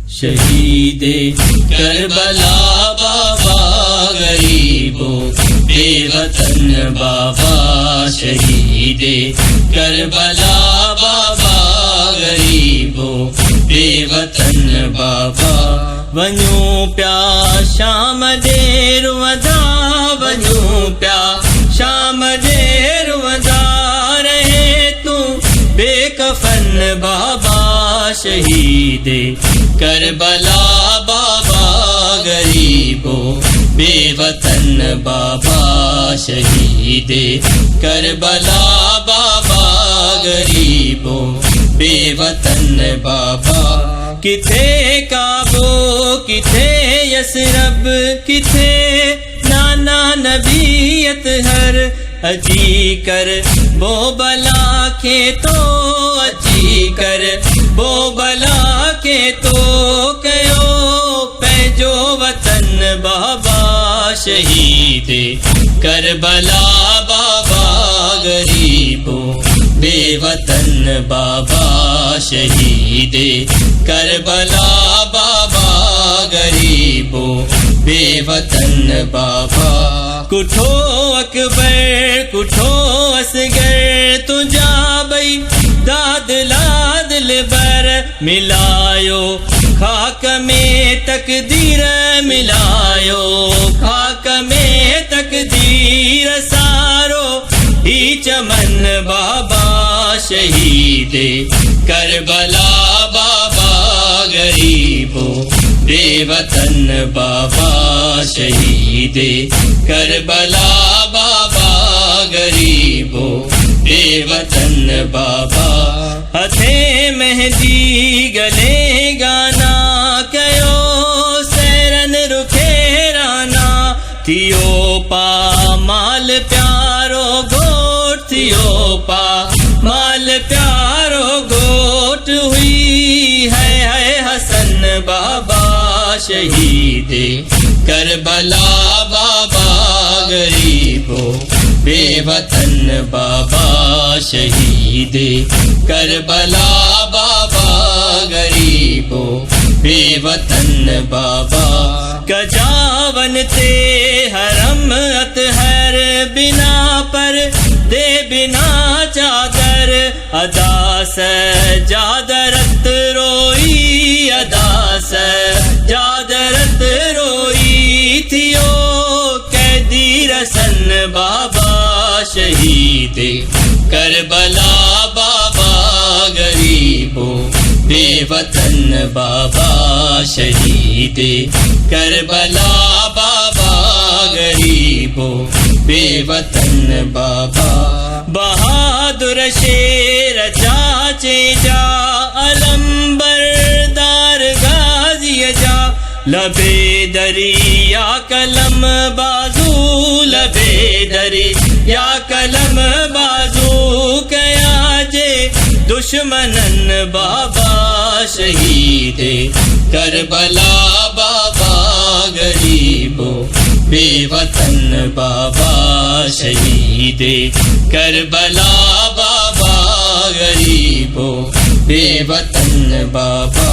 शहीदे करबला बाबा गरीबों बेवतन बाबा। शहीदे करबला बाबा गरीबों बेवतन बाबा। वञो प्या शाम देर वदा, वञो प्या शाम देर वदा। रहे तू बेकफन बाबा। शहीदे करबला बाबा गरीबों बेवतन बाबा। शहीदे करबला बाबा गरीबों बेवतन बाबा। किथे काबो किथे यसरब, किथे नाना नबीयत हर। अजी कर बो बला के तो, अजी कर बो बला के तो। कयो पैजो वतन बाबा। शहीदे करबला बाबा गरीबों बेवतन बाबा। शहीदे करबला बाबा गरीबों बेवतन बाबा। कुठो अकबर कुठो असगर, तुझा बई दाद लादल बर। मिलायो खाक में तकदीर, मिलायो खाक में तकदीर। सारो ही चमन बाबा। शहीदे करबला बाबा गरीबों बेवतन बाबा। शहीदे करबला बाबा गरीबों बेवतन बाबा। हथे मेहंदी गले गाना, कयो सैरन रुखे राना। थियो पा माल प्यारो गोट, थियो पा माल प्यारो गोट। हुई है हसन बाबा। शहीदे करबला बाबा गरीबों बेवतन बाबा। शहीदे करबला बाबा गरीबों बेवतन बाबा। कजावन ते हरम अतहर, बिना पर दे बिना चादर। अदा सजादरत रोई, अदा सजादरत रोई। थियो कैदी रसन बाबा। शहीदे करबला बाबा गरीबों बेवतन बाबा। शहीदे करबला बाबा गरीबों बेवतन बाबा। बहादुर शेर चाचे जा, अलंबरदार गाजी जा। लबे दरिया कलम बाजू, लबे दरिया कलम बाजू। कया जे दुश्मनन बाबा। शहीदे करबला बाबा गरीबों बेवतन बाबा। शहीदे करबला बाबा गरीबों बेवतन बाबा।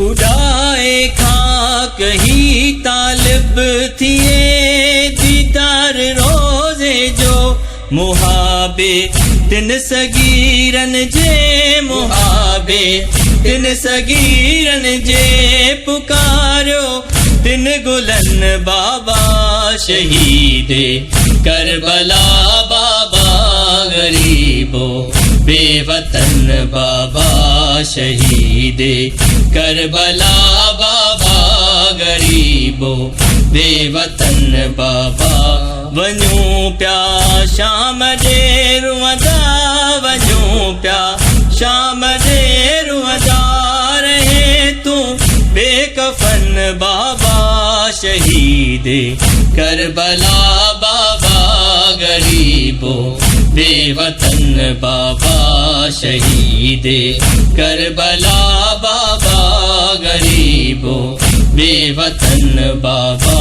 उड़ाए खाक ही तालिब थिए, दीदार रोजे जो। मुहाबे तिन सगीरन जे, मुहाबे तिन सगीरन जे। पुकारो तिन गुलन बाबा। शहीदे करबला बाबा गरीबों बेवतन बाबा। शहीदे करबला बाबा गरीबों बेवतन बाबा। वञो प्या शाम देर वदा, वञो प्या शाम देर वदा। रहे तू बेकफन बाबा। शहीदे करबला बाबा गरीबों बेवतन बाबा। शहीदे करबला बाबा गरीबों बेवतन बाबा।